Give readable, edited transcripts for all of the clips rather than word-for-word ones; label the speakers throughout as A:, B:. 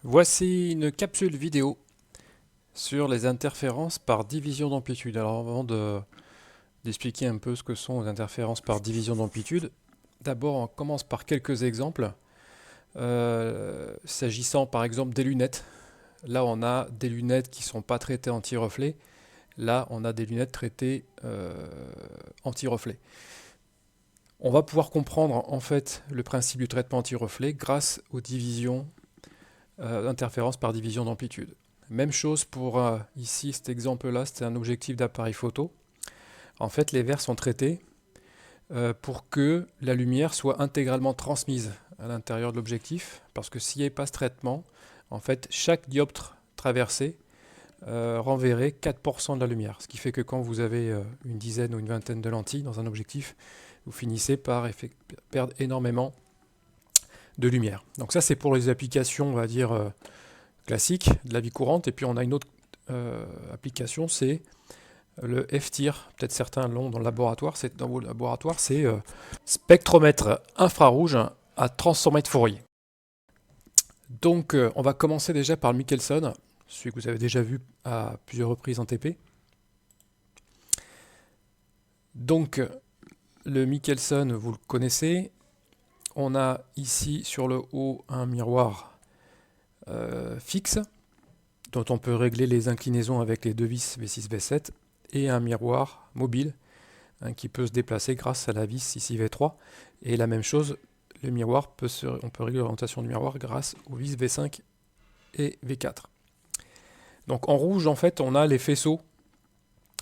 A: Voici une capsule vidéo sur les interférences par division d'amplitude. Alors d'expliquer un peu ce que sont les interférences par division d'amplitude, d'abord on commence par quelques exemples. S'agissant par exemple des lunettes, là on a des lunettes qui ne sont pas traitées anti-reflet, là on a des lunettes traitées anti-reflet. On va pouvoir comprendre en fait le principe du traitement anti-reflet grâce aux divisions d'interférences par division d'amplitude. Même chose pour ici cet exemple-là, c'était un objectif d'appareil photo. En fait, les verres sont traités pour que la lumière soit intégralement transmise à l'intérieur de l'objectif, parce que s'il n'y avait pas ce traitement, en fait, chaque dioptre traversé renverrait 4% de la lumière. Ce qui fait que quand vous avez une dizaine ou une vingtaine de lentilles dans un objectif, vous finissez par perdre énormément de lumière. Donc ça, c'est pour les applications, on va dire, classiques de la vie courante. Et puis on a une autre application, c'est le F-TIR. Peut-être certains l'ont dans le laboratoire. C'est dans vos laboratoires, c'est spectromètre infrarouge à transformé de Fourier. Donc on va commencer déjà par le Michelson, celui que vous avez déjà vu à plusieurs reprises en TP. Donc le Michelson, vous le connaissez. On a ici sur le haut un miroir fixe, dont on peut régler les inclinaisons avec les deux vis V6, V7, et un miroir mobile qui peut se déplacer grâce à la vis ici V3. Et la même chose, le miroir on peut régler l'orientation du miroir grâce aux vis V5 et V4. Donc en rouge, en fait, on a les faisceaux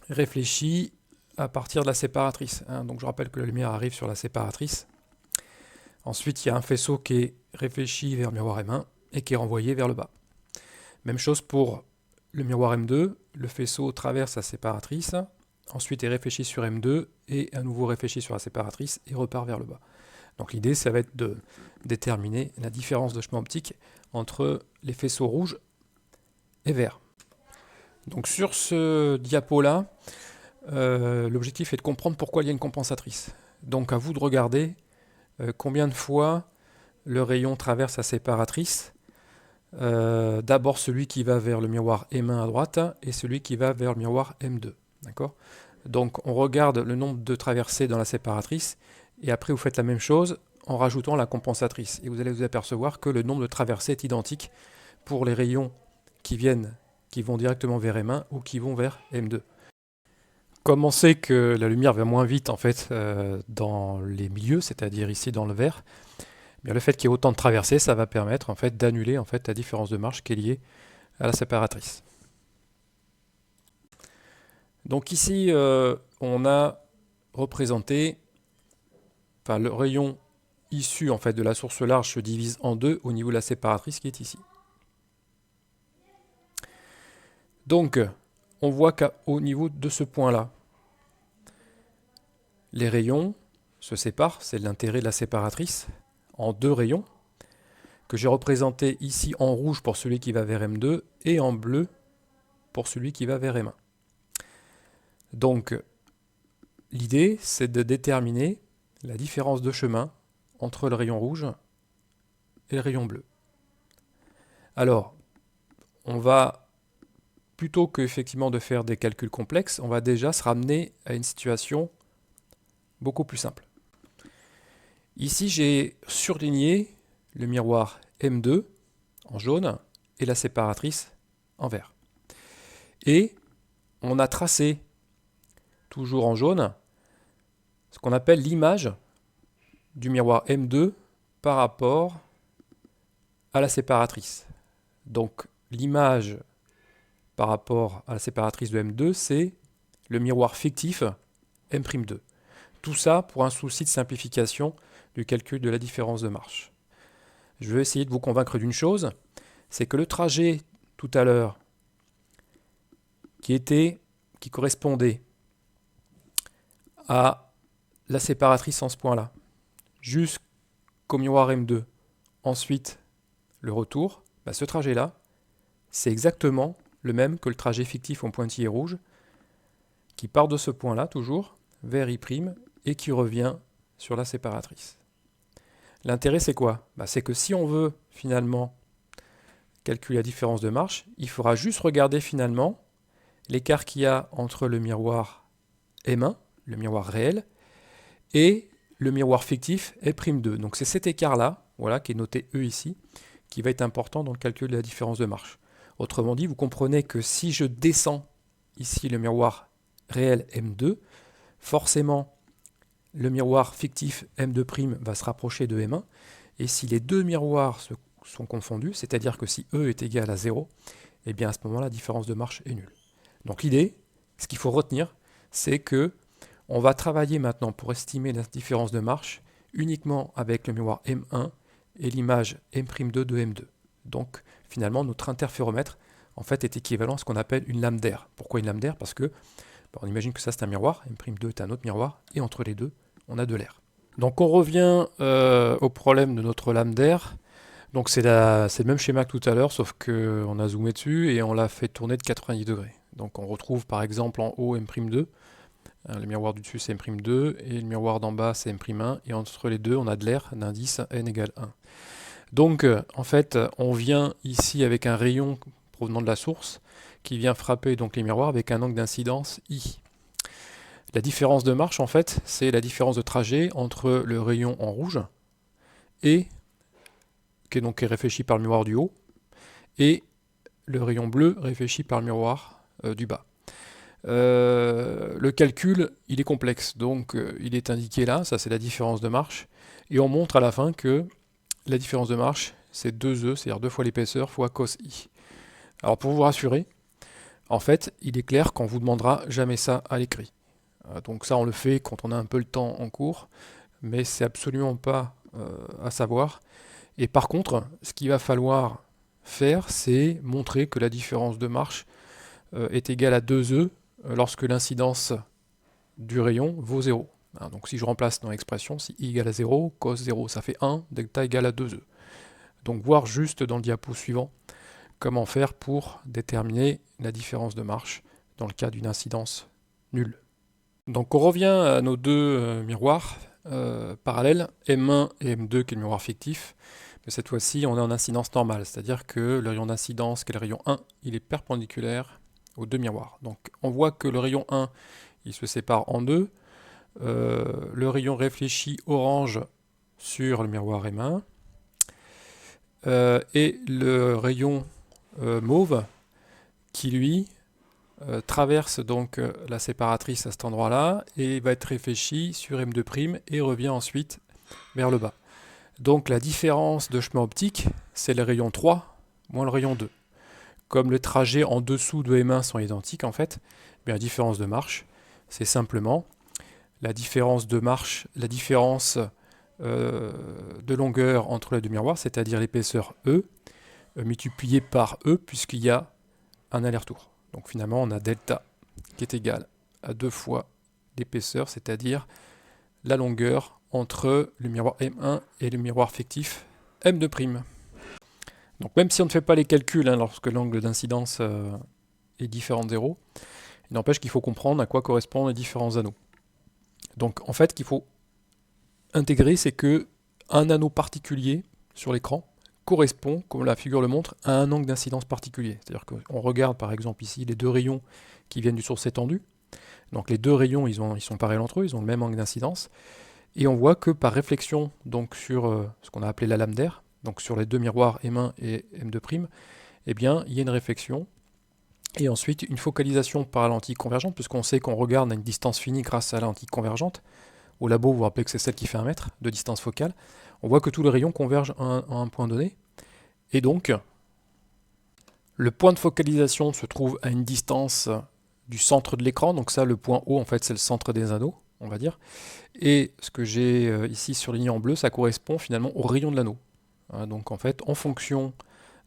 A: réfléchis à partir de la séparatrice. Donc je rappelle que la lumière arrive sur la séparatrice. Ensuite, il y a un faisceau qui est réfléchi vers le miroir M1 et qui est renvoyé vers le bas. Même chose pour le miroir M2, le faisceau traverse la séparatrice, ensuite est réfléchi sur M2 et à nouveau réfléchi sur la séparatrice et repart vers le bas. Donc l'idée, ça va être de déterminer la différence de chemin optique entre les faisceaux rouges et verts. Donc sur ce diapo-là, l'objectif est de comprendre pourquoi il y a une compensatrice. Donc à vous de regarder combien de fois le rayon traverse la séparatrice. D'abord celui qui va vers le miroir M1 à droite et celui qui va vers le miroir M2. D'accord ? Donc on regarde le nombre de traversées dans la séparatrice et après vous faites la même chose en rajoutant la compensatrice. Et vous allez vous apercevoir que le nombre de traversées est identique pour les rayons qui vont directement vers M1 ou qui vont vers M2. Comme on sait que la lumière va moins vite en fait dans les milieux, c'est-à-dire ici dans le vert, bien, le fait qu'il y ait autant de traversées, ça va permettre en fait d'annuler en fait la différence de marge qui est liée à la séparatrice. Donc ici, on a représenté, enfin le rayon issu en fait de la source large se divise en deux au niveau de la séparatrice qui est ici. Donc, on voit qu'au niveau de ce point-là, les rayons se séparent, c'est l'intérêt de la séparatrice, en deux rayons, que j'ai représenté ici en rouge pour celui qui va vers M2 et en bleu pour celui qui va vers M1. Donc, l'idée, c'est de déterminer la différence de chemin entre le rayon rouge et le rayon bleu. Alors, on va, plutôt que effectivement de faire des calculs complexes, on va déjà se ramener à une situation beaucoup plus simple. Ici, j'ai surligné le miroir M2 en jaune et la séparatrice en vert. Et on a tracé, toujours en jaune, ce qu'on appelle l'image du miroir M2 par rapport à la séparatrice. Donc l'image par rapport à la séparatrice de M2, c'est le miroir fictif M'2. Tout ça pour un souci de simplification du calcul de la différence de marche. Je vais essayer de vous convaincre d'une chose, c'est que le trajet tout à l'heure qui correspondait à la séparatrice en ce point-là, jusqu'au miroir M2, ensuite le retour, ce trajet-là, c'est exactement le même que le trajet fictif en pointillé rouge, qui part de ce point-là toujours, vers I', et qui revient sur la séparatrice. L'intérêt, c'est quoi ? C'est que si on veut finalement calculer la différence de marche, il faudra juste regarder finalement l'écart qu'il y a entre le miroir M1, le miroir réel, et le miroir fictif E'2. Donc c'est cet écart-là, voilà, qui est noté E ici, qui va être important dans le calcul de la différence de marche. Autrement dit, vous comprenez que si je descends ici le miroir réel M2, forcément le miroir fictif M2' va se rapprocher de M1, et si les deux miroirs sont confondus, c'est-à-dire que si E est égal à 0, et bien à ce moment-là, la différence de marche est nulle. Donc l'idée, ce qu'il faut retenir, c'est que on va travailler maintenant pour estimer la différence de marche uniquement avec le miroir M1 et l'image M'2 de M2. Donc finalement, notre interféromètre en fait est équivalent à ce qu'on appelle une lame d'air. Pourquoi une lame d'air? Parce que on imagine que ça c'est un miroir, M'2 est un autre miroir, et entre les deux, on a de l'air. Donc on revient au problème de notre lame d'air. Donc c'est le même schéma que tout à l'heure, sauf qu'on a zoomé dessus et on l'a fait tourner de 90 degrés. Donc on retrouve par exemple en haut M'2, le miroir du dessus c'est M'2, et le miroir d'en bas c'est M'1, et entre les deux on a de l'air d'indice n égale 1. Donc en fait on vient ici avec un rayon provenant de la source qui vient frapper donc les miroirs avec un angle d'incidence I. La différence de marche en fait c'est la différence de trajet entre le rayon en rouge et qui est réfléchi par le miroir du haut, et le rayon bleu réfléchi par le miroir du bas. Le calcul, il est complexe, donc il est indiqué là, ça c'est la différence de marche, et on montre à la fin que la différence de marche, c'est 2E, c'est-à-dire 2 fois l'épaisseur fois cos I. Alors pour vous rassurer, en fait, il est clair qu'on ne vous demandera jamais ça à l'écrit. Donc ça, on le fait quand on a un peu le temps en cours, mais c'est absolument pas à savoir. Et par contre, ce qu'il va falloir faire, c'est montrer que la différence de marche est égale à 2E lorsque l'incidence du rayon vaut 0. Donc si je remplace dans l'expression, si I égale à 0, cos 0, ça fait 1, delta égale à 2E. Donc voir juste dans le diapo suivant comment faire pour déterminer la différence de marche dans le cas d'une incidence nulle. Donc on revient à nos deux miroirs parallèles, M1 et M2 qui est le miroir fictif. Mais cette fois-ci, on est en incidence normale, c'est-à-dire que le rayon d'incidence, qui est le rayon 1, il est perpendiculaire aux deux miroirs. Donc on voit que le rayon 1, il se sépare en deux. Le rayon réfléchi orange sur le miroir M1 et le rayon mauve qui lui traverse donc la séparatrice à cet endroit-là et va être réfléchi sur M2' et revient ensuite vers le bas. Donc la différence de chemin optique, c'est le rayon 3 moins le rayon 2. Comme les trajets en dessous de M1 sont identiques en fait, bien la différence de marche, c'est simplement la différence de marche, la différence de longueur entre les deux miroirs, c'est-à-dire l'épaisseur E, multipliée par E, puisqu'il y a un aller-retour. Donc finalement, on a delta qui est égal à 2 fois l'épaisseur, c'est-à-dire la longueur entre le miroir M1 et le miroir fictif M2'. Donc même si on ne fait pas les calculs lorsque l'angle d'incidence est différent de 0, il n'empêche qu'il faut comprendre à quoi correspondent les différents anneaux. Donc en fait, ce qu'il faut intégrer, c'est que un anneau particulier sur l'écran correspond, comme la figure le montre, à un angle d'incidence particulier. C'est-à-dire qu'on regarde par exemple ici les deux rayons qui viennent du source étendue. Donc les deux rayons, ils sont pareils entre eux, ils ont le même angle d'incidence. Et on voit que par réflexion donc sur ce qu'on a appelé la lame d'air, donc sur les deux miroirs M1 et M2', eh bien, il y a une réflexion et ensuite une focalisation par la lentille convergente, puisqu'on sait qu'on regarde à une distance finie grâce à la lentille convergente. Au labo, vous vous rappelez que c'est celle qui fait 1 mètre de distance focale. On voit que tous les rayons convergent à un point donné. Et donc, le point de focalisation se trouve à une distance du centre de l'écran. Donc ça, le point haut, en fait, c'est le centre des anneaux, on va dire. Et ce que j'ai ici surligné en bleu, ça correspond finalement au rayon de l'anneau. Donc en fait, en fonction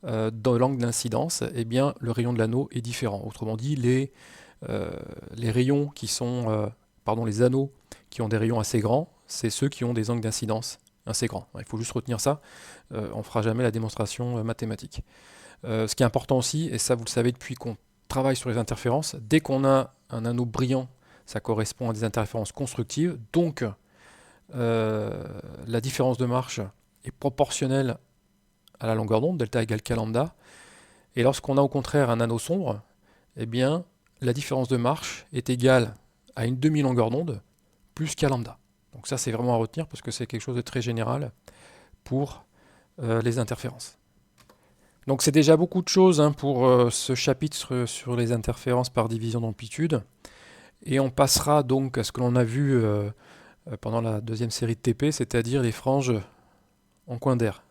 A: de l'angle d'incidence, eh bien, le rayon de l'anneau est différent. Autrement dit, les rayons qui sont, les anneaux qui ont des rayons assez grands, c'est ceux qui ont des angles d'incidence assez grands. Il faut juste retenir ça, on ne fera jamais la démonstration mathématique. Ce qui est important aussi, et ça vous le savez depuis qu'on travaille sur les interférences, dès qu'on a un anneau brillant, ça correspond à des interférences constructives, donc la différence de marche est proportionnelle à la longueur d'onde, delta égale k lambda, Et lorsqu'on a au contraire un anneau sombre, eh bien, la différence de marche est égale à une demi-longueur d'onde plus qu'à lambda. Donc ça, c'est vraiment à retenir parce que c'est quelque chose de très général pour les interférences. Donc c'est déjà beaucoup de choses pour ce chapitre sur les interférences par division d'amplitude. Et on passera donc à ce que l'on a vu pendant la deuxième série de TP, c'est-à-dire les franges en coin d'air.